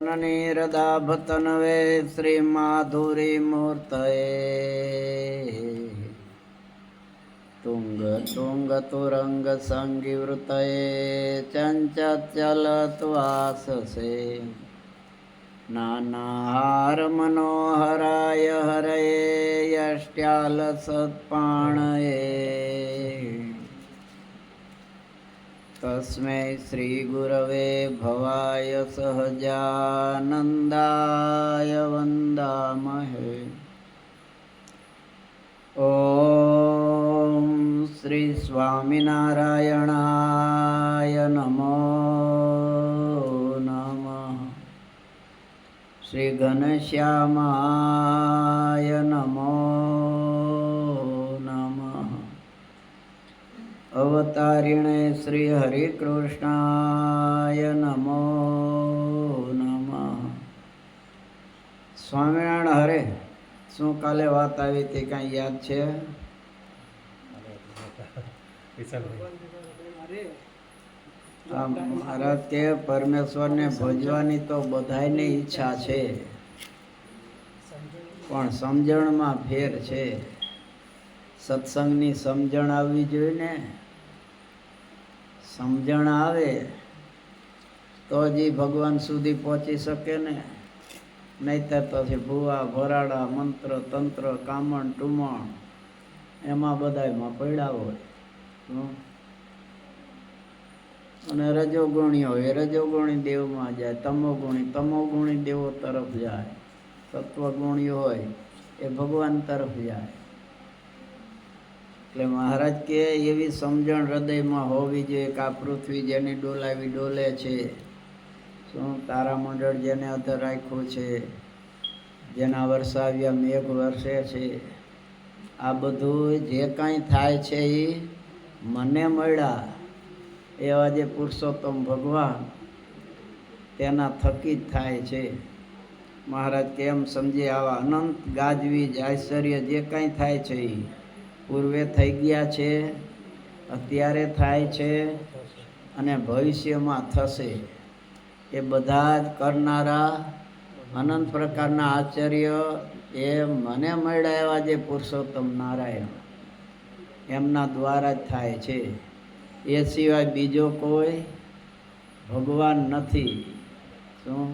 निरदाभतनवे श्रीमाधुरीमूर्तये तुङ्गतुरङ्गसङ्गिवृतये चञ्चलत्वाससे नानाहारमनोहराय हरये यष्ट्यालसत्पाणये तस्मै श्रीगुरवे भवाय सहजानन्दाय वन्दामहे। ॐ श्री स्वामिनारायणाय नमो नमः। श्री घनश्यामाय नमो अवतारिणे श्री हरिकृष्णाय नमो नमः। स्वामिनारायण हरे शू काले बात आई थी कहीं याद छे? महाराज के परमेश्वर ने भजवानी तो बधाईनी ઈચ્છા છે પણ સમજણમાં ફેર છે। સત્સંગની સમજણ આવવી જોઈએ ને। સમજણ આવે તો જ ભગવાન સુધી પહોંચી શકે ને, નહીતર તો ભૂવા ભરાડા મંત્ર તંત્ર કામણ ટુમણ એમાં બધામાં પડ્યા હોય। અને રજોગુણી હોય રજોગુણી દેવમાં જાય, તમોગુણી દેવો તરફ જાય, સત્વગુણી હોય એ ભગવાન તરફ જાય। એટલે મહારાજ કે એવી સમજણ હૃદયમાં હોવી જોઈએ કે આ પૃથ્વી જેની ડોલાવી ડોલે છે, શું તારામંડળ જેને અધર રાખ્યું છે, જેના વરસાવ્યા મેઘ વરસે છે, આ બધું જે કાંઈ થાય છે એ મને મળ્યા એવા જે પુરુષોત્તમ ભગવાન તેના થકી જ થાય છે। મહારાજ કેમ સમજે આવા અનંત ગાજવીજ આશ્ચર્ય જે કાંઈ થાય છે એ પૂર્વે થઈ ગયા છે, અત્યારે થાય છે અને ભવિષ્યમાં થશે। એ બધા જ કરનારા અનંત પ્રકારના આશ્ચર્ય એ મને મળ્યા એવા જે પુરુષોત્તમ નારાયણ એમના દ્વારા જ થાય છે। એ સિવાય બીજો કોઈ ભગવાન નથી। શું?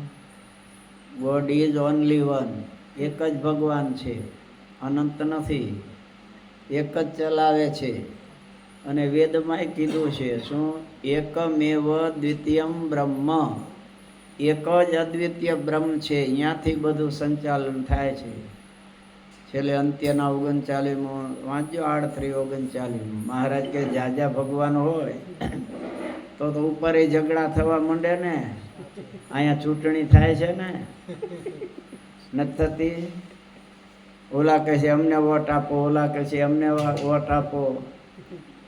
ગોડ ઇઝ ઓનલી વન, એક જ ભગવાન છે, અનંત નથી, એક જ ચલાવે છે। અને વેદમાંય કીધું છે શું? એકમેવ દ્વિતીયમ બ્રહ્મ, એક જ અદ્વિતીય બ્રહ્મ છે, અહીંયાથી બધું સંચાલન થાય છે। છેલ્લે અંત્યના 39 વાંચજો 38-39 મહારાજ કે જાજા ભગવાન હોય તો ઉપર એ ઝઘડા થવા માંડે ને। અહીંયા ચૂંટણી થાય છે ને, નથી થતી? ઓલા કહે છે અમને વોટ આપો, ઓલા કહે છે અમને વોટ આપો,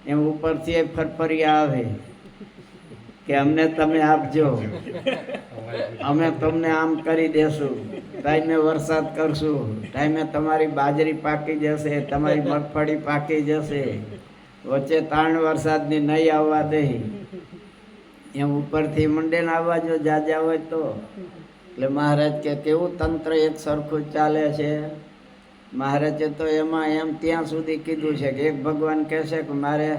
એમ ઉપરથી ફરફરિયા આવે કે અમને તમે આપજો, અમે તમને આમ કરી દેશું, ટાઈમે વરસાદ કરશું, ટાઈમે તમારી બાજરી પાકી જશે, તમારી મગફળી પાકી જશે, વચ્ચે 3 વરસાદની નહીં આવવા દે, એમ ઉપરથી મંડે ને આવવા જો જાજા હોય તો। એટલે મહારાજ કે કેવું તંત્ર એક સરખું ચાલે છે। મહારાજે તો એમાં એમ ત્યાં સુધી કીધું છે કે એક ભગવાન કહેશે કે મારે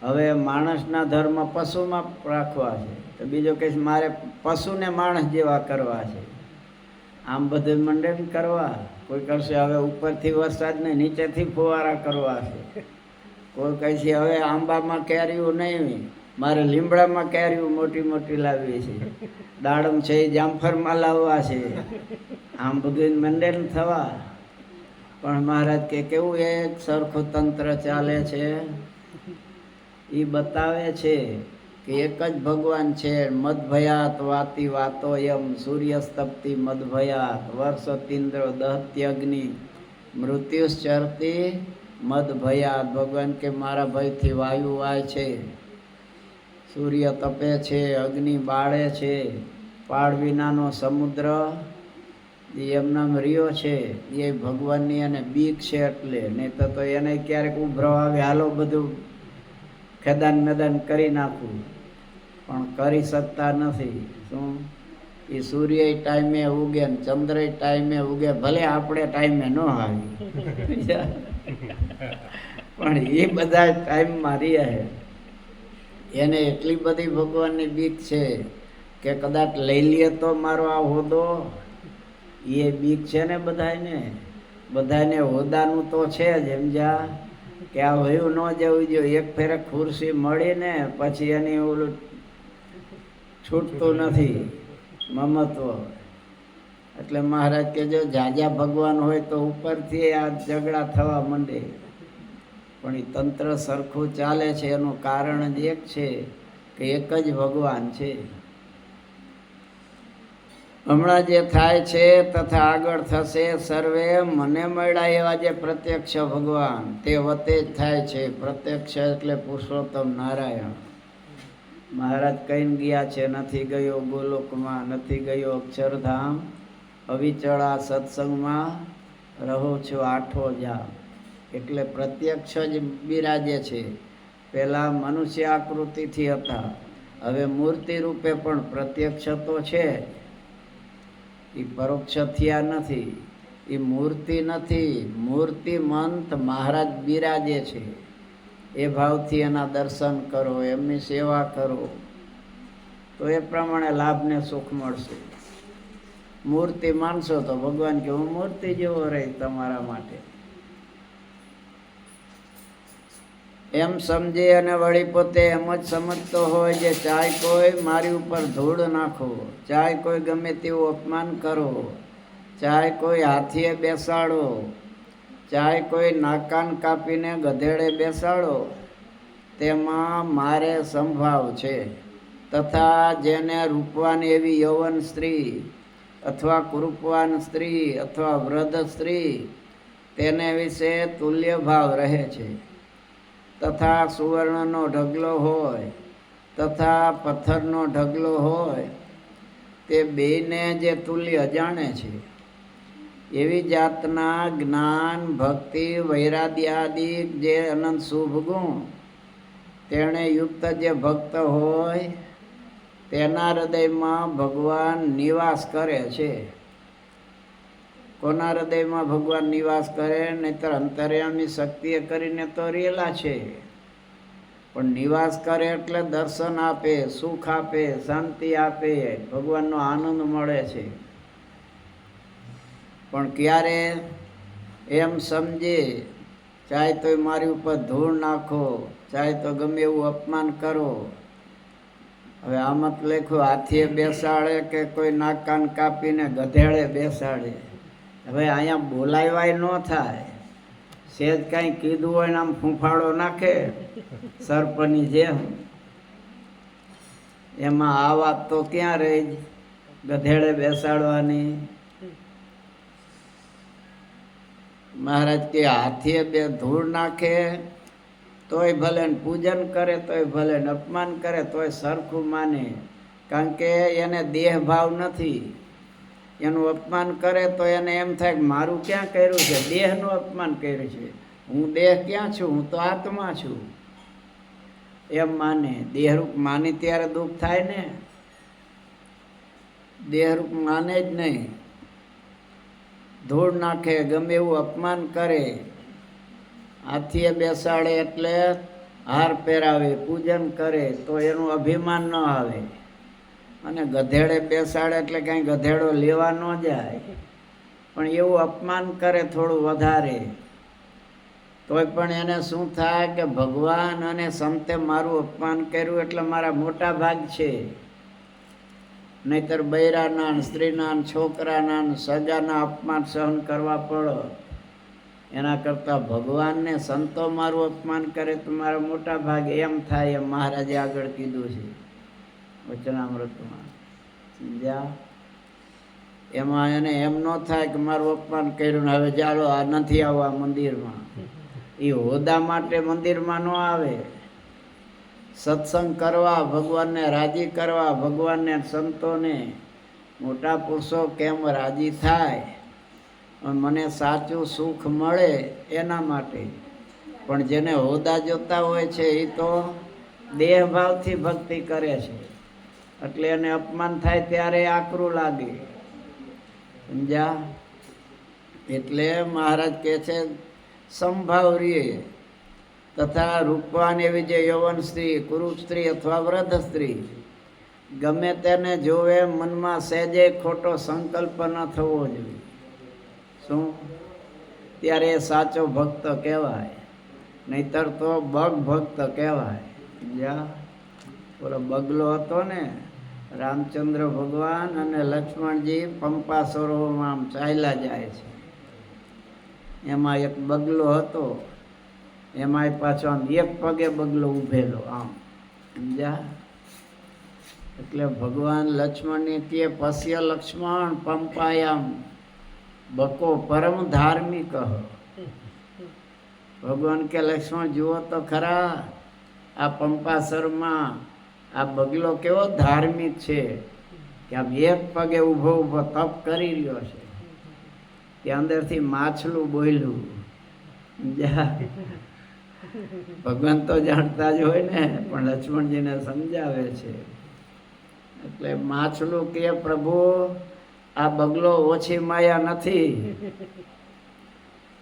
હવે માણસના ધર્મ પશુમાં રાખવા છે, તો બીજો કહે મારે પશુને માણસ જેવા કરવા છે। આમ બધું મંડે કરવા, કોઈ કહેશે હવે ઉપરથી વરસાદ ને નીચેથી ફુવારા કરવા છે, કોઈ કહે છે હવે આંબામાં કેરીઓ નહીં, મારે લીમડામાં કેરીઓ મોટી મોટી લાવવી છે, દાડમ છે એ જામફળમાં લાવવા છે। આમ બધું મંડે થવા, પણ મહારાજ કે કેવું એક સરખું તંત્ર ચાલે છે એ બતાવે છે કે એક જ ભગવાન છે। મદભયાત વાતી વાતો એમ સૂર્યસ્તપ્તિ મદભયાત વર્ષતિન્દ્ર દહત્યગ્નિ મૃત્યુશ્ચરતી મદભયાત। ભગવાન કે મારા ભયથી વાયુ વાય છે, સૂર્ય તપે છે, અગ્નિ બાળે છે, પાળ વિનાનો સમુદ્ર એમનામ રહ્યો છે, એ ભગવાનની એને બીક છે એટલે, નહીં તો એને ક્યારેક ઉભરો આવે હાલો બધું ખેદાન મેદાન કરી નાખવું, પણ કરી શકતા નથી। શું? એ સૂર્ય ટાઈમે ઉગે ને ચંદ્ર ટાઈમે ઉગે, ભલે આપણે ટાઈમે ન આવી પણ એ બધા ટાઈમમાં રહે. એને એટલી બધી ભગવાનની બીક છે કે કદાચ લઈ લે તો મારો આ હોદો, એ બીક છે ને બધાને હોદાનું તો છે જ. સમજ્યા કે આ વયું ન જવું જોઈએ. એક ફેરે ખુરશી મળી ને પછી એની ઓલું છૂટતું નથી મમત્વ. એટલે મહારાજ કે જો જાજા ભગવાન હોય તો ઉપરથી આ ઝઘડા થવા માંડે, પણ એ તંત્ર સરખું ચાલે છે. એનું કારણ જ એક છે કે એક જ ભગવાન છે. હમણાં જે થાય છે તથા આગળ થશે, સર્વે મને મળ્યા એવા જે પ્રત્યક્ષ ભગવાન તે વતે જ થાય છે. પ્રત્યક્ષ એટલે પુરુષોત્તમ નારાયણ. મહારાજ કહીને ગયા છે, નથી ગયો ગોલોકમાં, નથી ગયો અક્ષરધામ, અવિચળા સત્સંગમાં રહો છો આઠો જામ. એટલે પ્રત્યક્ષ જ બિરાજે છે. પહેલાં મનુષ્ય આકૃતિથી હતા, હવે મૂર્તિ રૂપે પણ પ્રત્યક્ષ તો છે. એ પરોક્ષ થયા નથી, એ મૂર્તિ નથી, મૂર્તિમંત મહારાજ બિરાજે છે. એ ભાવથી એના દર્શન કરો, એમની સેવા કરો તો એ પ્રમાણે લાભને સુખ મળશે. મૂર્તિ માનશો તો ભગવાન કે હું મૂર્તિ જેવો રહી તમારા માટે, એમ સમજે. અને વળી પોતે એમ જ સમજતો હોય જે ચાહે કોઈ મારી ઉપર ધૂળ નાખો, ચાહે કોઈ ગમે તેવું અપમાન કરો, ચાહે કોઈ હાથીએ બેસાડો, ચાહે કોઈ નાકાન કાપીને ગધેડે બેસાડો, તેમાં મારે સંભાવ છે. તથા જેને રૂપવાન એવી યૌવન સ્ત્રી અથવા કુરૂપવાન સ્ત્રી અથવા વૃદ્ધ સ્ત્રી તેને વિશે તુલ્ય ભાવ રહે છે. તથા સુવર્ણનો ઢગલો હોય તથા પથ્થરનો ઢગલો હોય, તે બેયને જે તુલ્ય જાણે છે. એવી જાતના જ્ઞાન, ભક્તિ, વૈરાગ્યાદિક જે અનંત શુભ ગુણ તેણે યુક્ત જે ભક્ત હોય તેના હૃદયમાં ભગવાન નિવાસ કરે છે. કોના હૃદયમાં ભગવાન નિવાસ કરે? નહીતર અંતર્યામી શક્તિએ કરીને તો રેલા છે, પણ નિવાસ કરે એટલે દર્શન આપે, સુખ આપે, શાંતિ આપે, ભગવાનનો આનંદ મળે છે. પણ ક્યારે? એમ સમજે, ચાહે તો મારી ઉપર ધૂળ નાખો, ચાહે તો ગમે એવું અપમાન કરો. હવે આમાં તો લખ્યું હાથીએ બેસાડે કે કોઈ નાક કાન કાપીને ગધેડે બેસાડે. હવે અહીંયા બોલાવાય ન થાય. સેજ કાંઈ કીધું હોય ને આમ ફૂંફાડો નાખે સર્પની જેમ. એમાં આ વાત તો ક્યાં રહી ગધેડે બેસાડવાની? મહારાજ કે હાથીએ બે ધૂળ નાખે તોય ભલે, પૂજન કરે તોય ભલે, અપમાન કરે તોય સરખું માને. કારણ કે એને દેહ ભાવ નથી. એનું અપમાન કરે તો એને એમ થાય કે મારું ક્યાં કર્યું છે, દેહનું અપમાન કર્યું છે, હું દેહ ક્યાં છું, હું તો આત્મા છું, એમ માને. દેહરૂપ માની ત્યારે દુઃખ થાય ને, દેહરૂપ માને જ નહીં. ધૂળ નાખે, ગમે એવું અપમાન કરે, હાથીએ બેસાડે એટલે હાર પહેરાવે, પૂજન કરે તો એનું અભિમાન ન આવે. અને ગધેડે બેસાડે એટલે કાંઈ ગધેડો લેવા ન જાય, પણ એવું અપમાન કરે થોડું વધારે, તોય પણ એને શું થાય કે ભગવાન અને સંતે મારું અપમાન કર્યું એટલે મારા મોટા ભાગ છે. નહીતર બૈરાના, સ્ત્રીના, છોકરાના, સગાના અપમાન સહન કરવા પડે. એના કરતાં ભગવાનને સંતો મારું અપમાન કરે તો મારા મોટા ભાગે એમ થાય. એમ મહારાજે આગળ કીધું છે વચનામૃતમાં. સમજ્યા? એમાં એને એમ ન થાય કે મારું અપમાન કર્યું ને હવે ચાલો આ નથી આવવા મંદિરમાં. એ હોદા માટે મંદિરમાં ન આવે. સત્સંગ કરવા, ભગવાનને રાજી કરવા, ભગવાનને સંતોને મોટા પુરુષો કેમ રાજી થાય, મને સાચું સુખ મળે એના માટે. પણ જેને હોદા જોતા હોય છે એ તો દેહ ભાવથી ભક્તિ કરે છે. એટલે એને અપમાન થાય ત્યારે આકરું લાગે, સમજ્યા? એટલે મહારાજ કહે છે સંભાવ રીએ તથા રૂપવાન એવી જે યૌવન સ્ત્રી, કુરૂપ સ્ત્રી અથવા વૃદ્ધ સ્ત્રી ગમે તેને જોવે મનમાં સહેજે ખોટો સંકલ્પ ન થવો જોઈએ. શું? ત્યારે એ સાચો ભક્ત કહેવાય, નહીતર તો બગ ભક્ત કહેવાય. સમજ્યા? ઓલો બગલો હતો ને, રામચંદ્ર ભગવાન અને લક્ષ્મણજી પંપા સરોવરમાં આમ ચાલ્યા જાય છે, એમાં એક બગલો હતો, એમાંય પાછો આમ એક પગે બગલો ઊભેલો આમ, સમજ્યા? એટલે ભગવાન લક્ષ્મણને કહે પશ્ય લક્ષ્મણ પંપાયામ બકો પરમ ધાર્મિક. ભગવાન કે લક્ષ્મણ જુઓ તો ખરા, આ પંપાસરમાં આ બગલો કેવો ધાર્મિક છે કે આમ એક પગે ઊભો ઊભો તપ કરી રહ્યો છે. કે અંદરથી માછલું બોલ્યું. ભગવાન તો જાણતા જ હોય ને, પણ લક્ષ્મણજીને સમજાવે છે. એટલે માછલું કે પ્રભુ આ બગલો ઓછી માયા નથી,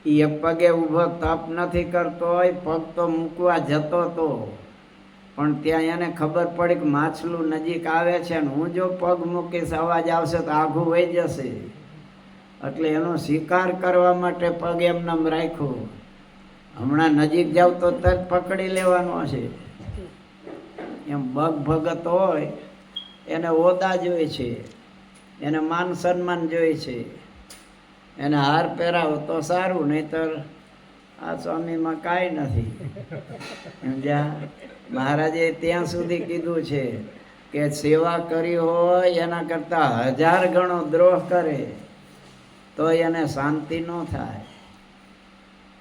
એ પગે ઊભો તપ નથી કરતો હોય, પગ તો મૂકવા જતો તો, પણ ત્યાં એને ખબર પડી કે માછલું નજીક આવે છે ને હું જો પગ મૂકીશ અવાજ આવશે તો આઘું વહી જશે, એટલે એનો શિકાર કરવા માટે પગ એમનામ રાખ્યો. હમણાં નજીક જાવ તો તરત પકડી લેવાનો છે. એમ બગ ભગત હોય એને ઓદા જોઈએ છે, એને માન સન્માન જોઈએ છે, એને હાર પહેરાવો તો સારું, નહીતર આ સ્વામીમાં કાંઈ નથી. સમજ્યા? મહારાજે ત્યાં સુધી કીધું છે કે સેવા કરી હોય એના કરતાં 1000 ગણો દ્રોહ કરે તો એને શાંતિ ન થાય.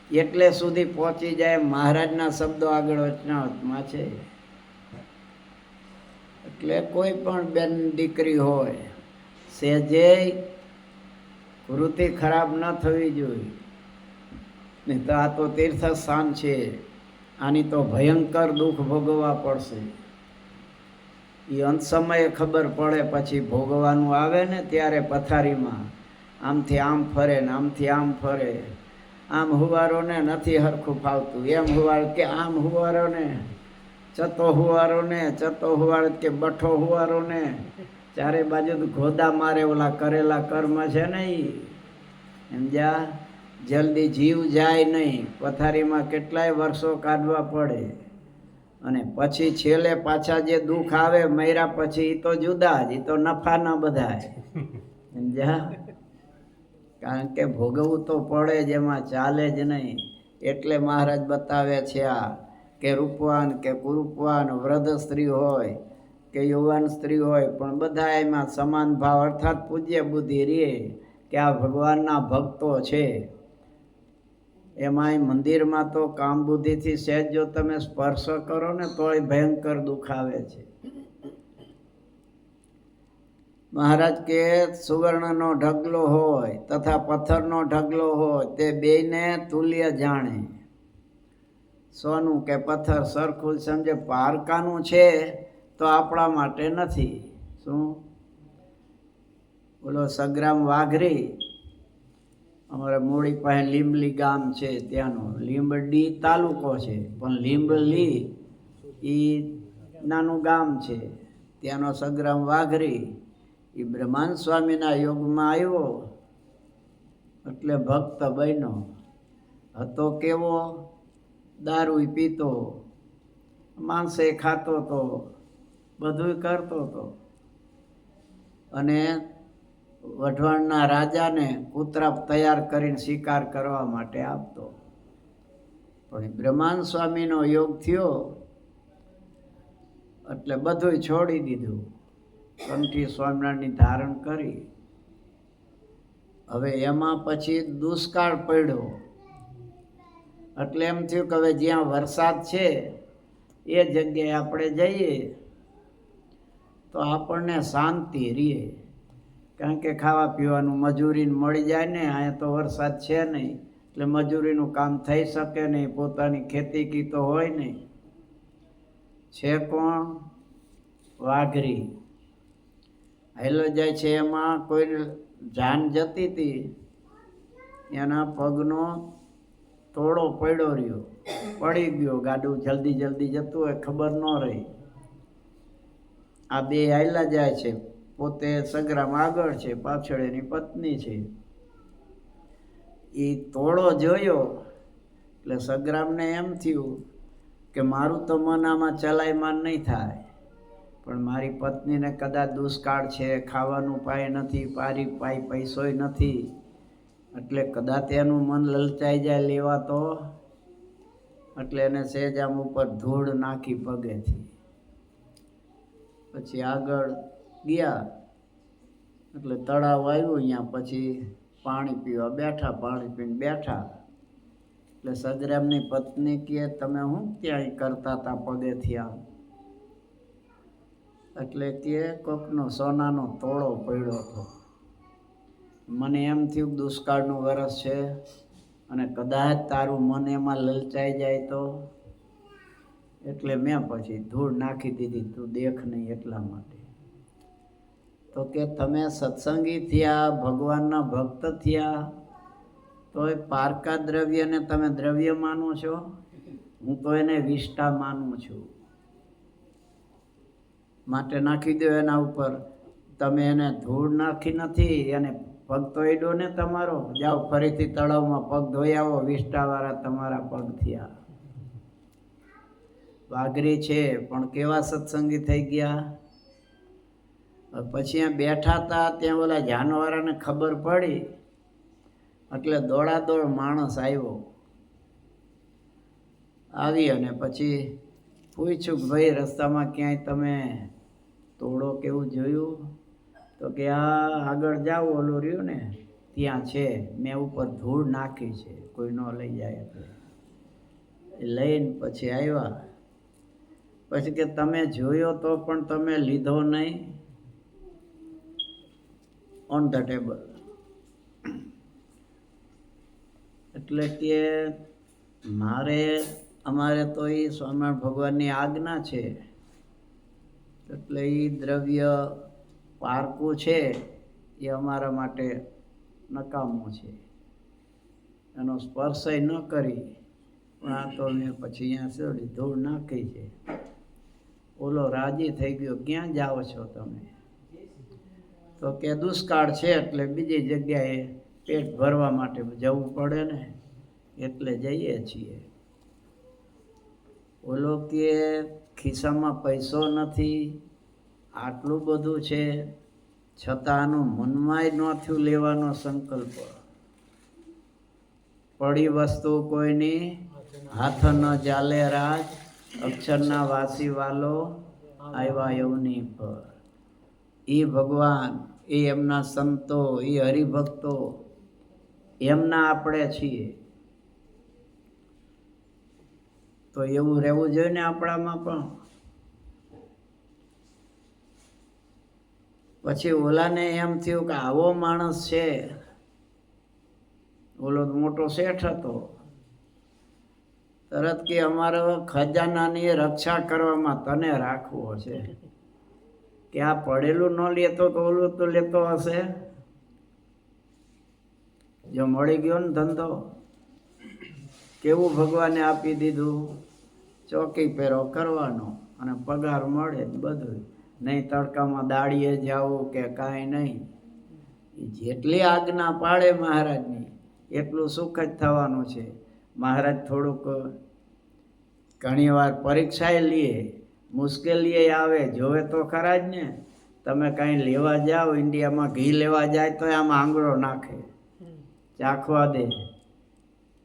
એટલે સુધી પહોંચી જાય. મહારાજના શબ્દો આગળ વચનાવતમાં છે. એટલે કોઈ પણ બેન દીકરી હોય સહેજે વૃત્તિ ખરાબ ન થવી જોઈએ, નહીં તો આ તો તીર્થ સ્થાન છે, આની તો ભયંકર દુઃખ ભોગવવા પડશે. એ અંત સમયે ખબર પડે, પછી ભોગવવાનું આવે ને ત્યારે પથારીમાં આમથી આમ ફરે ને આમથી આમ ફરે. આમ હુવારો ને નથી હરખું ફાવતું, એમ હુવારો કે આમ હુવારો ને, ચતો હુવારો ને, ચતો હુવારો કે બઠો હુવારો ને, ચારે બાજુ ગોદા મારે. ઓલા કરેલા કર્મ છે ને એ, સમજ્યા? જલ્દી જીવ જાય નહીં, પથારીમાં કેટલાય વર્ષો કાઢવા પડે, અને પછી છેલ્લે પાછા જે દુઃખ આવે મર્યા પછી એ તો જુદા જ, એ તો નફાના બધા, સમજ્યા? કારણ કે ભોગવવું તો પડે જ, એમાં ચાલે જ નહીં. એટલે મહારાજ બતાવે છે આ કે રૂપવાન કે કુરૂપવાન, વૃદ્ધ સ્ત્રી હોય કે યુવાન સ્ત્રી હોય, પણ બધા એમાં સમાન ભાવ અર્થાત પૂજ્ય બુદ્ધિ રહે કે આ ભગવાનના ભક્તો છે. એમાંય મંદિરમાં તો કામ બુદ્ધિથી સહેજ જો તમે સ્પર્શ કરો ને તોય ભયંકર દુઃખ આવે છે. મહારાજ કે સુવર્ણનો ઢગલો હોય તથા પથ્થરનો ઢગલો હોય તે બેયને તુલ્ય જાણે. સોનું કે પથ્થર સરખું સમજે. પારકાનું છે તો આપણા માટે નથી. શું? બોલો સગ્રામ વાઘરી અમારે મૂળી પાસે લીંબલી ગામ છે, ત્યાંનો લીંબડી તાલુકો છે, પણ લીંબલી એ નાનું ગામ છે. ત્યાંનો સગ્રામ વાઘરી એ બ્રહ્માંડ સ્વામીના યોગમાં આવ્યો એટલે ભક્ત બન્યો. હતો કેવો? દારૂ પીતો, માંસે ખાતો તો, બધું કરતો હતો, અને વઢવાણના રાજાને કૂતરા તૈયાર કરીને શિકાર કરવા માટે આપતો. પણ બ્રહ્માંડ સ્વામીનો યોગ થયો એટલે બધું છોડી દીધું, કંઠી સ્વામિનારાયણની ધારણ કરી. હવે એમાં પછી દુષ્કાળ પડ્યો એટલે એમ થયું કે હવે જ્યાં વરસાદ છે એ જગ્યાએ આપણે જઈએ તો આપણને શાંતિ રહે. કારણ કે ખાવા પીવાનું મજૂરીને મળી જાય ને, અહીંયા તો વરસાદ છે નહીં એટલે મજૂરીનું કામ થઈ શકે નહીં, પોતાની ખેતી કી તો હોય નહીં. છે કોણ? વાઘરી. હાલ્યો જાય છે એમાં કોઈ જાન જતી હતી, એના પગનો તોડો પડ્યો રહ્યો, પડી ગયો. ગાડું જલ્દી જલ્દી જતું હોય, ખબર ન રહી. આ બે હાલ્યા જાય છે, પોતે સગરામ આગળ છે, પાછળ એની પત્ની છે. એ તોડો જોયો એટલે સગરામને એમ થયું કે મારું તો મન આમાં ચલાયમાન નહીં થાય, પણ મારી પત્નીને કદાચ દુષ્કાળ છે, ખાવાનું પાય નથી, પારી પાય પૈસોય નથી, એટલે કદાચ એનું મન લલચાઈ જાય લેવા તો. એટલે એને સહેજ આમ ઉપર ધૂળ નાખી પગેથી. પછી આગળ ગયા એટલે તળાવ આવ્યું અહીંયા. પછી પાણી પીવા બેઠા, પાણી પીને બેઠા. એટલે સગરામની પત્ની કહે, તમે શું ત્યાં કરતા હતા પગેથી આમ? એટલે કે કોકનો સોનાનો તોડો પડ્યો હતો. મને એમ થયું દુષ્કાળનું વરસ છે અને કદાચ તારું મન એમાં લલચાઈ જાય તો, એટલે મેં પછી ધૂળ નાખી દીધી, તું દેખ નહીં એટલા માટે. તો કે તમે સત્સંગી થયા, ભગવાનના ભક્ત થયા, તો એ પારકા દ્રવ્યને તમે દ્રવ્ય માનો છો? હું તો એને વિષ્ટા માનું છું. માટે નાખી દો એના ઉપર. તમે એને ધૂળ નાખી નથી, એને પગ તો એડો ને તમારો. જાઓ ફરીથી તળાવમાં પગ ધોઈ આવો, વિષ્ટાવાળા તમારા પગ થયા. વાઘરી છે પણ કેવા સત્સંગી થઈ ગયા. પછી ત્યાં બેઠા હતા, ત્યાં ઓલા જાનવાળાને ખબર પડી એટલે દોડાદોડ માણસ આવ્યો. આવી અને પછી પૂછ્યું કે ભાઈ રસ્તામાં ક્યાંય તમે તોડો કેવું જોયું? તો કે આ આગળ જાઓ, ઓલું રહ્યું ને ત્યાં છે, મેં ઉપર ધૂળ નાખી છે, કોઈ ન લઈ જાય એટલે. લઈને પછી આવ્યા. પછી કે તમે જોયો તો પણ તમે લીધો નહીં? On the table. એટલે કે અમારે તો એ સ્વામિનારાયણ ભગવાનની આજ્ઞા છે, એટલે એ દ્રવ્ય પારકું છે એ અમારા માટે નકામું છે, એનો સ્પર્શય ન કરી. પણ આ તો મેં પછી અહીંયા થોડી ધૂળ નાખી છે. ઓલો રાજી થઈ ગયો, ક્યાં જાઓ છો તમે? તો કે દુષ્કાળ છે એટલે બીજી જગ્યાએ પેટ ભરવા માટે જવું પડે ને, એટલે જઈએ છીએ. ઓલો કે ખિસ્સામાં પૈસો નથી, આટલું બધું છે, છતાં આનું મનમાંય ન થયું લેવાનો સંકલ્પ. પડી વસ્તુ કોઈની હાથ ન ચાલે રાજ, અક્ષરના વાસી વાલો આવ્યા એવની પર. એ ભગવાન, એ એમના સંતો, એ હરિભક્તો, એમના આપણે છીએ. તો એવું રહેવું જોઈએ ને આપણામાં પણ. પછી ઓલાને એમ થયું કે આવો માણસ છે. ઓલો મોટો શેઠ હતો. તરત કે અમારો ખજાનાની રક્ષા કરવામાં તને રાખવો છે, કે આ પડેલું ન લેતો તો ઓલું તો લેતો હશે. જો મળી ગયો ને ધંધો, કેવું ભગવાને આપી દીધું. ચોકી પહેરો કરવાનો અને પગાર મળે બધું. નહીં તડકામાં દાડીએ જાવું કે કાંઈ નહીં. જેટલી આજ્ઞા પાડે મહારાજની એટલું સુખ જ થવાનું છે. મહારાજ થોડુંક ઘણી વાર પરીક્ષાએ લઈએ, મુશ્કેલીએ આવે, જોવે તો ખરા જ ને. તમે કાંઈ લેવા જાઓ, ઇન્ડિયામાં ઘી લેવા જાય તો આમ આંગળો નાખે, ચાખવા દે.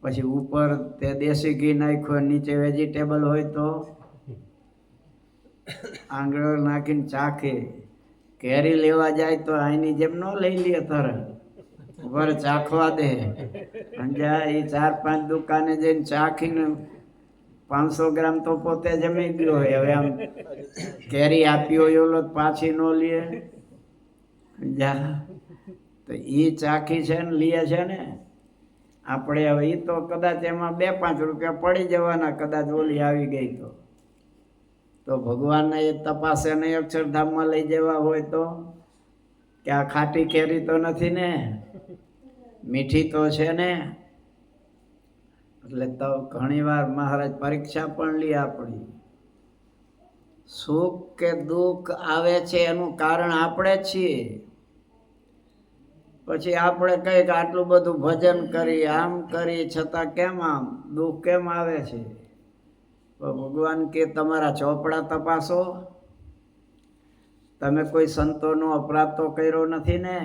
પછી ઉપર તે દેશી ઘી નાખ્યો, નીચે વેજીટેબલ હોય તો આંગળો નાખીને ચાખે. કેરી લેવા જાય તો આની જેમ ન લઈ લે તરત, ઉપર ચાખવા દે. સમજ્યા? એ 4-5 દુકાને જઈને ચાખીને 500 ગ્રામ તો પોતે જમી ગયો હોય. હવે આમ કેરી આપી હોય ઓલો પાછી ન લે. સમજ્યા? તો એ ચાખી છે ને લે છે ને. આપણે હવે એ તો કદાચ એમાં 2-5 રૂપિયા પડી જવાના, કદાચ ઓલી આવી ગઈ તો ભગવાનને એ તપાસે નહીં અક્ષરધામમાં લઈ જવા હોય તો કે આ ખાટી કેરી તો નથી ને, મીઠી તો છે ને. એટલે તો ઘણી વાર મહારાજ પરીક્ષા પણ લે આપણી. સુખ કે દુઃખ આવે છે એનું કારણ આપણે જ છીએ. પછી આપણે કઈક આટલું બધું ભજન કરી, આમ કરી, છતાં કેમ આમ દુઃખ કેમ આવે છે? ભગવાન કે તમારા ચોપડા તપાસો. તમે કોઈ સંતોનો અપરાધ તો કર્યો નથી ને,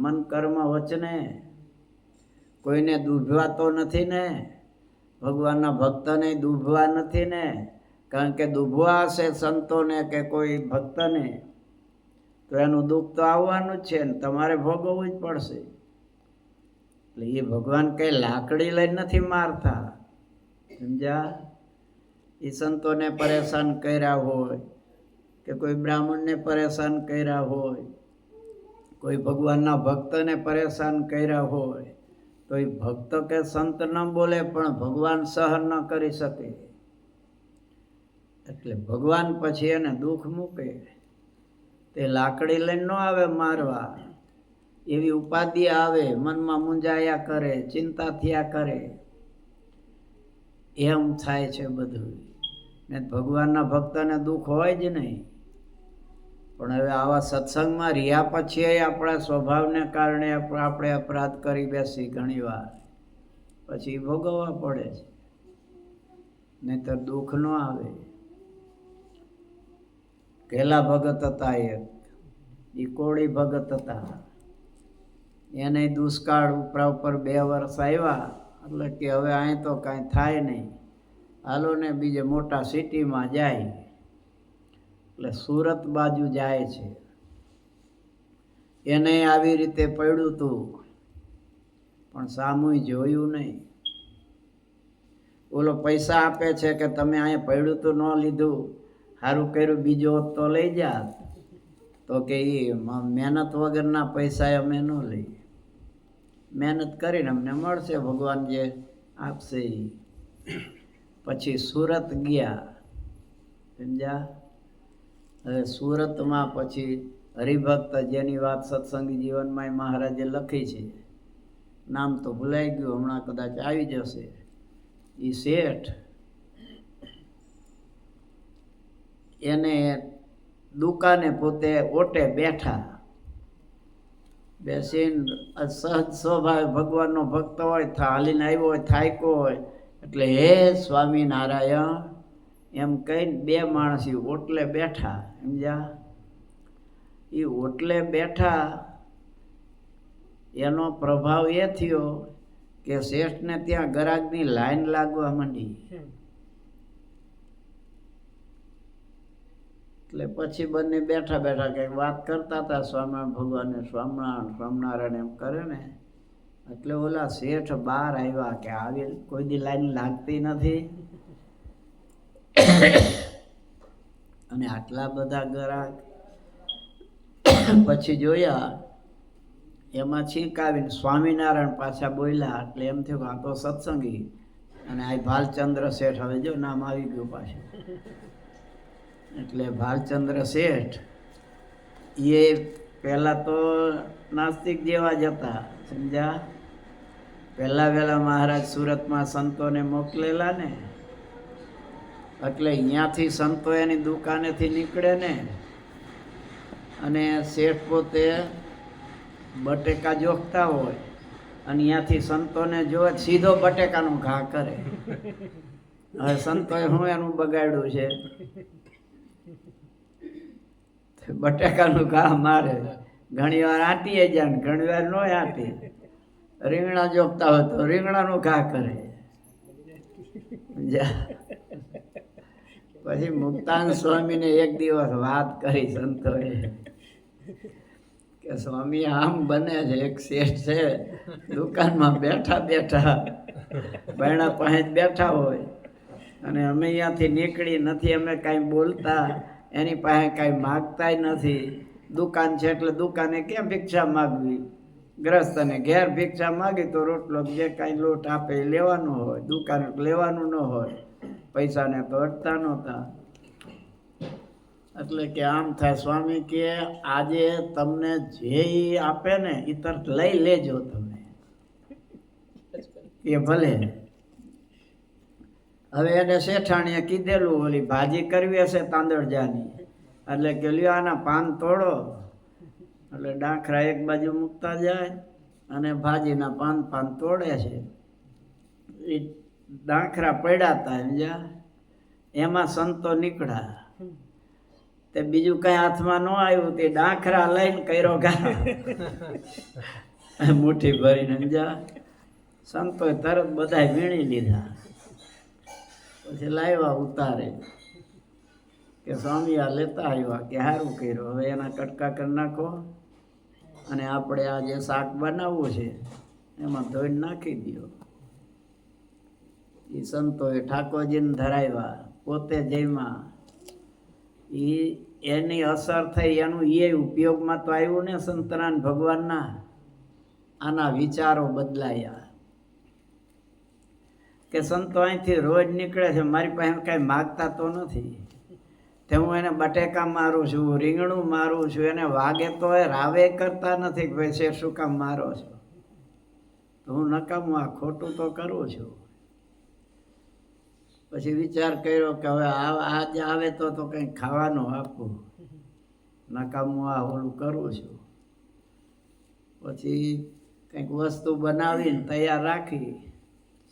મન કર્મ વચને? કોઈને દુભવા તો નથી ને? ભગવાનના ભક્તને દુભવા નથી ને? કારણ કે દુભવા હશે સંતોને કે કોઈ ભક્તને તો એનું દુઃખ તો આવવાનું જ છે ને, તમારે ભોગવવું જ પડશે. એટલે એ ભગવાન કઈ લાકડી લઈને નથી મારતા, સમજ્યા? એ સંતોને પરેશાન કર્યા હોય કે કોઈ બ્રાહ્મણને પરેશાન કર્યા હોય, કોઈ ભગવાનના ભક્તને પરેશાન કર્યા હોય, તો એ ભક્ત કે સંત ન બોલે પણ ભગવાન સહન ન કરી શકે. એટલે ભગવાન પછી એને દુઃખ મૂકે. તે લાકડી લઈને ન આવે મારવા, એવી ઉપાધિ આવે, મનમાં મૂંઝાયા કરે, ચિંતા થયા કરે, એમ થાય છે બધું. ને ભગવાનના ભક્તને દુઃખ હોય જ નહીં. પણ હવે આવા સત્સંગમાં રહ્યા પછી આપણા સ્વભાવને કારણે આપણે અપરાધ કરી બેસી ઘણી વાર, પછી ભોગવવા પડે છે. નહીંતર દુઃખ ન આવે. પહેલા ભગત હતા એક, એ કોળી ભગત હતા. એને દુષ્કાળ ઉપર 2 વર્ષ આવ્યા, એટલે કે હવે અહીં તો કાંઈ થાય નહીં, હાલો ને બીજે મોટા સિટીમાં જાય. એટલે સુરત બાજુ જાય છે. એને આવી રીતે પડ્યું હતું, પણ સામું જોયું નહીં. ઓલો પૈસા આપે છે કે તમે અહીંયા પડ્યું તો ન લીધું, સારું કર્યું બીજો તો લઈ જાત. તો કે એ મહેનત વગરના પૈસા અમે ન લઈએ, મહેનત કરીને અમને મળશે, ભગવાન જે આપશે. પછી સુરત ગયા, સમજ્યા? હવે સુરતમાં પછી હરિભક્ત, જેની વાત સત્સંગી જીવનમાં મહારાજે લખી છે, નામ તો ભૂલાઈ ગયું, હમણાં કદાચ આવી જશે. એ શેઠ, એને દુકાને પોતે ઓટે બેઠા, બેસીને સહજ સ્વભાવે ભગવાનનો ભક્ત હોય, હાલીને આવ્યો હોય, થાક્યો હોય, એટલે હે સ્વામિનારાયણ એમ કહીને 2 માણસ ઓટલે બેઠા, સમજ્યા? એ ઓટલે બેઠા, એનો પ્રભાવ એ થયો કે શેઠને ત્યાં ગરાગની લાઈન લાગવા માંડી. એટલે પછી બંને બેઠા બેઠા કંઈક વાત કરતા હતા, સ્વામિનારાયણ ભગવાનને સ્વામિનારાયણ એમ કરે ને. એટલે ઓલા શેઠ બહાર આવ્યા કે આવી કોઈ દી લાઈન લાગતી નથી, અને આટલા બધા ગ્રાહક. પછી જોયા, એમાં છીંક આવીને સ્વામિનારાયણ પાછા બોલ્યા. એટલે એમ થયું કે આ તો સત્સંગી, અને આ ભાલચંદ્ર શેઠ, હવે જો નામ આવી ગયું પાછું. એટલે ભાલચંદ્ર શેઠ એ પહેલાં તો નાસ્તિક જેવા જ હતા, સમજ્યા? વહેલા મહારાજ સુરતમાં સંતોને મોકલેલા ને, એટલે અહીંયાથી સંતો એની દુકાનેથી નીકળે ને, અને શેઠ પોતે બટેકા જોખતા હોય, અને અહીંયાથી સંતોને જોવે સીધો બટેકાનો ઘા કરે. હવે સંતોએ હું એનું બગાડ્યું છે, બટેકાનું ઘા મારે. ઘણી વાર આંટીએ જાય, ઘણી વાર ન આંટી. રીંગણા જોખતા હોય તો રીંગણાનું ઘા કરે. પછી મુક્તાનંદ સ્વામીને એક દિવસ વાત કરી સંતોએ કે સ્વામી આમ બને છે, એક શેઠ છે દુકાનમાં બેઠા બેઠા બૈણા પાસે બેઠા હોય, અને અમે અહીંયાથી નીકળી નથી, અમે કાંઈ બોલતા, એની પાસે કાંઈ માગતાય નથી. દુકાન છે એટલે દુકાને કેમ ભિક્ષા માગવી? ગ્રસ્તને ઘેર ભિક્ષા માગી તો રોટલો જે કાંઈ લોટ આપે એ લેવાનું હોય, દુકાન લેવાનું ન હોય, પૈસાને તો અડતા નહોતા. એટલે કે આમ થાય. સ્વામી કે આજે તમને જે ઈ આપે ને એ તરત લઈ લેજો તમે, એ ભલે. હવે એને શેઠાણીએ કીધેલું ઓલી ભાજી કરવી હશે તાંદળજાની, એટલે કે લ્યો આના પાન તોડો. એટલે ડાંખરા એક બાજુ મૂકતા જાય અને ભાજીના પાન તોડે છે. એ ડાંખરા પડ્યા હતા સમજ્યા, એમાં સંતો નીકળ્યા. તે બીજું કઈ હાથમાં ન આવ્યું, તે ડાંખરા લઈને કર્યો ઘા મુઠ્ઠી ભરીને સમજ્યા. સંતોએ તરત બધા વીણી લીધા. પછી લાવ્યા ઉતારે કે સ્વામી આ લેતા આવ્યા, કે સારું કર્યું. હવે એના કટકા કરી નાખો અને આપણે આ જે શાક બનાવવું છે એમાં ધોઈને નાખી દો. એ સંતોએ ઠાકોરજીને ધરાવ્યા, પોતે જમ્યા. એની અસર થઈ, એનું એ ઉપયોગમાં તો આવ્યું ને સંતરાન ભગવાનના. આના વિચારો બદલાયા કે સંતો અહીંથી રોજ નીકળે છે, મારી પાસે કાંઈ માગતા તો નથી, તે હું એને બટેકા મારું છું, રીંગણું મારું છું, એને વાગે તો એ રાવે કરતા નથી કે ભાઈ શેર શું કામ મારો છો, તો હું નકામું આ ખોટું તો કરું છું. પછી વિચાર કર્યો કે હવે આજ આવે તો કંઈક ખાવાનું આપવું, નકામું આ ઓલું કરું છું. પછી કંઈક વસ્તુ બનાવીને તૈયાર રાખી,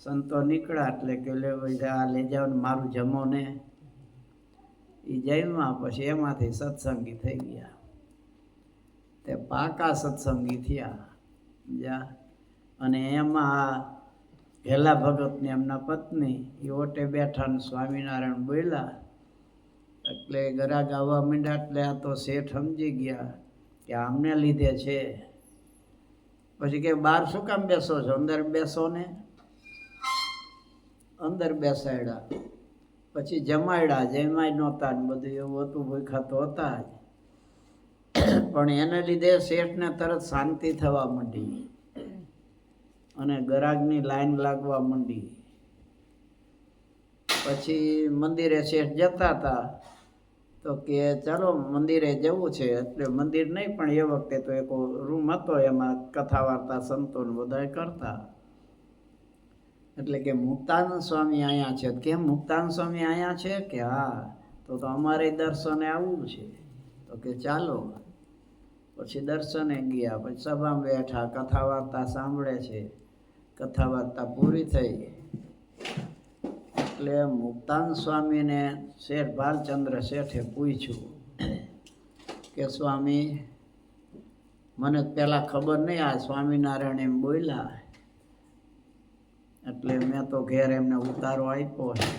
સંતો નીકળ્યા. એટલે કે લે આ લઈ જાઓ ને મારું જમો ને. એ જમ્યા. પછી એમાંથી સત્સંગી થઈ ગયા, તે પાકા સત્સંગી થયા જા. અને એમાં ઘેલા ભગતની એમના પત્ની એ ઓટે બેઠા ને સ્વામિનારાયણ બોલ્યા. એટલે ગરાગ આવવા માંડ્યા. એટલે આ તો શેઠ સમજી ગયા કે આમને લીધે છે. પછી કે બહાર શું કામ બેસો છો, અંદર બેસો ને. અંદર બેસાડ્યા. પછી જમાડ્યા, જમાય નહોતા ને બધું એવું હતું, ભૂખા તો હતા જ. પણ એને લીધે શેઠને તરત શાંતિ થવા માંડી અને ગરાગની લાઈન લાગવા માંડી. પછી મંદિરે શેઠ જતા હતા તો કે ચાલો મંદિરે જવું છે. એટલે મંદિર નહીં પણ એ વખતે તો એક રૂમ હતો, એમાં કથા વાર્તા સંતોને બધા કરતા. એટલે કે મુક્તાનંદ સ્વામી અહીંયા છે. કેમ મુક્તાનંદ સ્વામી અહીંયા છે? કે હા, તો અમારે દર્શને આવવું છે. તો કે ચાલો. પછી દર્શને ગયા. પછી સભામાં બેઠા, કથા વાર્તા સાંભળે છે. કથા વાર્તા પૂરી થઈ એટલે મુક્તાનંદ સ્વામીને શેઠ ભાલચંદ્ર શેઠે પૂછ્યું કે સ્વામી, મને પહેલાં ખબર નહીં, આ સ્વામિનારાયણ એમ બોલ્યા એટલે મેં તો ઘેર એમને ઉતારો આપ્યો છે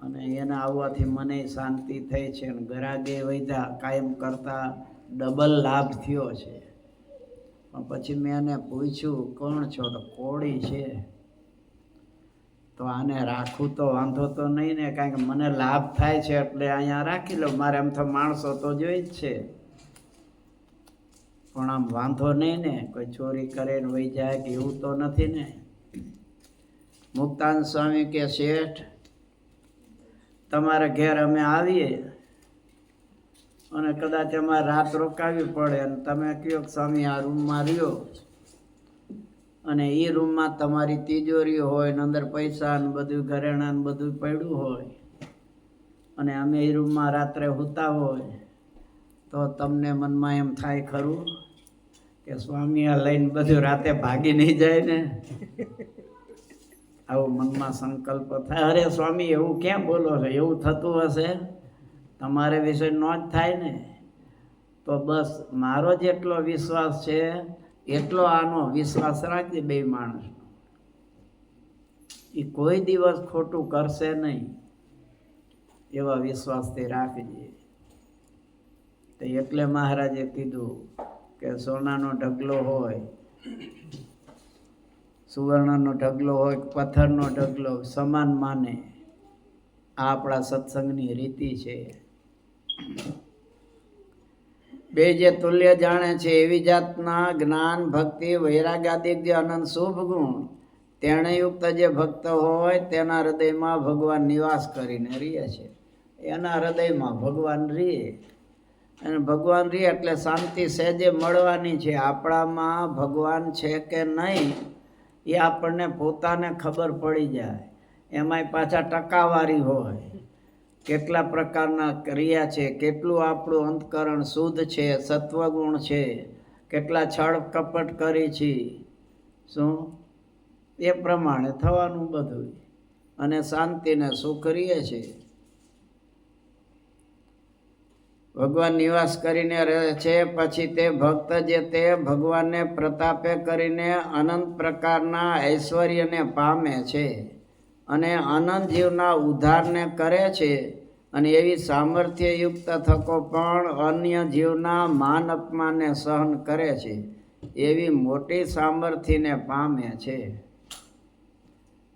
અને એને આવવાથી મને શાંતિ થઈ છે અને ગરાગે વધ્યા, કાયમ કરતાં ડબલ લાભ થયો છે. પણ પછી મેં એને પૂછ્યું કોણ છો? તો કોળી છે. તો આને રાખવું તો વાંધો તો નહીં ને, કારણ કે મને લાભ થાય છે એટલે અહીંયા રાખી લો, મારે એમ તો માણસો તો જોઈ જ છે, પણ આમ વાંધો નહીં ને, કોઈ ચોરી કરે ને વહી જાય કે એવું તો નથી ને. મુક્તાનંદ સ્વામી કે શેઠ, તમારા ઘેર અમે આવીએ અને કદાચ અમારે રાત રોકાવી પડે અને તમે કહો કે સ્વામી આ રૂમમાં રહ્યો, અને એ રૂમમાં તમારી તિજોરી હોય ને અંદર પૈસા ને બધું ઘરેણાં ને બધું પડ્યું હોય, અને અમે એ રૂમમાં રાત્રે સૂતા હોય, તો તમને મનમાં એમ થાય ખરું કે સ્વામી આ લઈને બધું રાતે ભાગી નહીં જાય ને? આવો મનમાં સંકલ્પ થાય. અરે સ્વામી એવું ક્યાં બોલો છો, એવું થતું હશે? તમારે વિશે ન જ થાય ને. તો બસ મારો જેટલો વિશ્વાસ છે એટલો આનો વિશ્વાસ રાખજે બે માણસનો. એ કોઈ દિવસ ખોટું કરશે નહીં એવા વિશ્વાસથી રાખજે. તો એટલે મહારાજે કીધું કે સોનાનો ઢગલો હોય, સુવર્ણનો ઢગલો હોય, પથ્થરનો ઢગલો સમાન માને. આ આપણા સત્સંગની રીતિ છે. બે જે તુલ્ય જાણે છે એવી જાતના જ્ઞાન, ભક્તિ, વૈરાગ્યાદિક જે અનંત શુભ ગુણ તેણે યુક્ત જે ભક્ત હોય તેના હૃદયમાં ભગવાન નિવાસ કરીને રહે છે. એના હૃદયમાં ભગવાન રહે, અને ભગવાન રહે એટલે શાંતિ સહેજે મળવાની છે. આપણામાં ભગવાન છે કે નહીં એ આપણને પોતાને ખબર પડી જાય. એમાંય પાછા ટકાવારી હોય, કેટલા પ્રકારના ક્રિયા છે, કેટલું આપણું અંતકરણ શુદ્ધ છે, સત્વગુણ છે, કેટલા છળ કપટ કરી છે, શું એ પ્રમાણે થવાનું બધું, અને શાંતિને સુખ રહે છે. ભગવાન નિવાસ કરીને રહે છે. પછી તે ભક્ત જે તે ભગવાનને પ્રતાપે કરીને અનંત પ્રકારના ઐશ્વર્યને પામે છે, અને અનંત જીવના ઉદ્ધારને કરે છે, અને એવી સામર્થ્યયુક્ત થકો પણ અન્ય જીવના માન અપમાનને સહન કરે છે, એવી મોટી સામર્થ્યને પામે છે.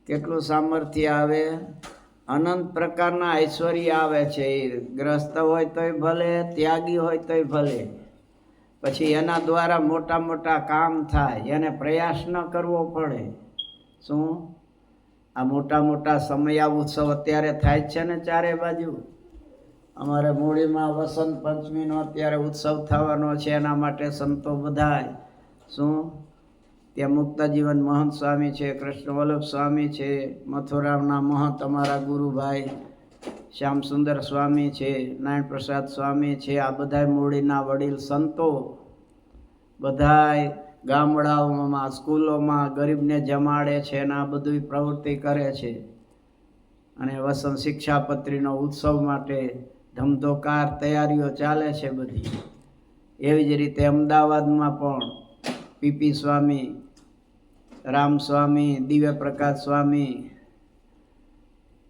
કેટલું સામર્થ્ય આવે? અનંત પ્રકારના ઐશ્વર્ય આવે છે. એ ગ્રસ્ત હોય તોય ભલે, ત્યાગી હોય તોય ભલે. પછી એના દ્વારા મોટા મોટા કામ થાય, એને પ્રયાસ ન કરવો પડે. શું? આ મોટા મોટા સમયા ઉત્સવ અત્યારે થાય છે ને ચારે બાજુ. અમારે મૂળીમાં વસંત પંચમીનો અત્યારે ઉત્સવ થવાનો છે. એના માટે સંતો બધાય શું ત્યાં મુક્તજીવન મહંત સ્વામી છે, કૃષ્ણ વલ્લભ સ્વામી છે, મથુરામના મહંત અમારા ગુરુભાઈ શ્યામસુંદર સ્વામી છે, નારાયણ પ્રસાદ સ્વામી છે, આ બધા મૂળીના વડીલ સંતો બધાય ગામડાઓમાં સ્કૂલોમાં ગરીબને જમાડે છે, અને આ બધી પ્રવૃત્તિ કરે છે. અને વસંત શિક્ષાપત્રીનો ઉત્સવ માટે ધમધોકાર તૈયારીઓ ચાલે છે બધી. એવી જ રીતે અમદાવાદમાં પણ પીપી સ્વામી, રામ સ્વામી, દિવ્ય પ્રકાશ સ્વામી,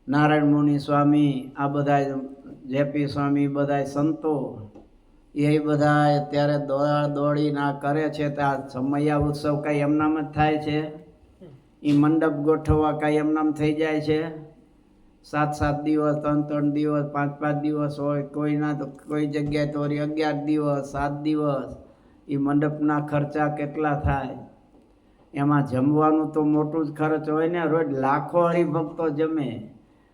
નારાયણ મુનિ સ્વામી, આ બધા જેપી સ્વામી, બધા સંતો એ બધા અત્યારે દોડીને આ કરે છે. તો આ સમયા ઉત્સવ કાંઈ એમનામ જ થાય છે? એ મંડપ ગોઠવવા કાંઈ એમનામ થઈ જાય છે? 7-7 દિવસ, 3-3 દિવસ, 5-5 દિવસ હોય, કોઈના તો કોઈ જગ્યાએ તો 11 દિવસ, 7 દિવસ. એ મંડપના ખર્ચા કેટલા થાય? એમાં જમવાનું તો મોટું જ ખર્ચ હોય ને. રોજ લાખો હરિભક્તો જમે.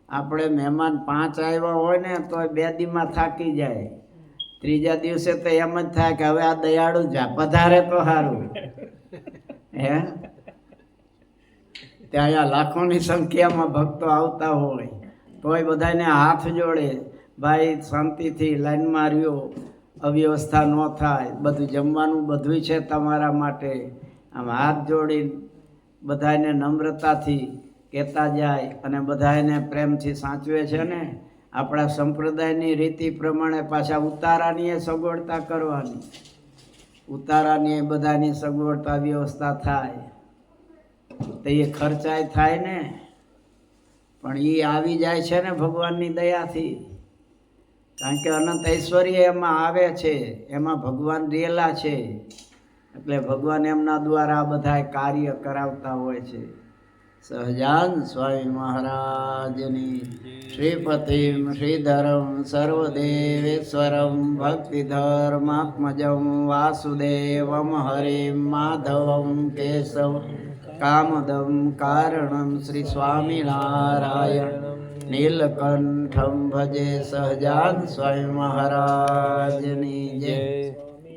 આપણે મહેમાન 5 આવ્યા હોય ને તો 2 દીમાં થાકી જાય. ત્રીજા દિવસે તો એમ જ થાય કે હવે આ દયાળુ પધારે તો સારું. હે ત્યાં લાખોની સંખ્યામાં ભક્તો આવતા હોય તોય બધાને હાથ જોડે, ભાઈ શાંતિથી લાઈનમાં રહ્યો, અવ્યવસ્થા ન થાય, બધું જમવાનું બધું છે તમારા માટે. આમ હાથ જોડી બધાને નમ્રતાથી કહેતા જાય, અને બધાને પ્રેમથી સાચવે છે ને. આપણા સંપ્રદાયની રીતિ પ્રમાણે પાછા ઉતારાની એ સગવડતા કરવાની. ઉતારાની બધાની સગવડતા વ્યવસ્થા થાય તો એ ખર્ચાય થાય ને. પણ એ આવી જાય છે ને ભગવાનની દયાથી. કારણ કે અનંત ઐશ્વર્ય એમાં આવે છે, એમાં ભગવાન રહેલા છે. એટલે ભગવાન એમના દ્વારા બધા કાર્ય કરાવતા હોય છે. સહજાન સ્વામી મહારાજની શ્રીપતિમ શ્રીધરમ સર્વદેવેશ્વરમ ભક્તિધર્માત્મજમ વાસુદેવમ હરિમ માધવમ કેશવ કામદમ કારણમ શ્રી સ્વામિનારાયણ નીલકંઠમ ભજે. સહજાન સ્વામી મહારાજની જય.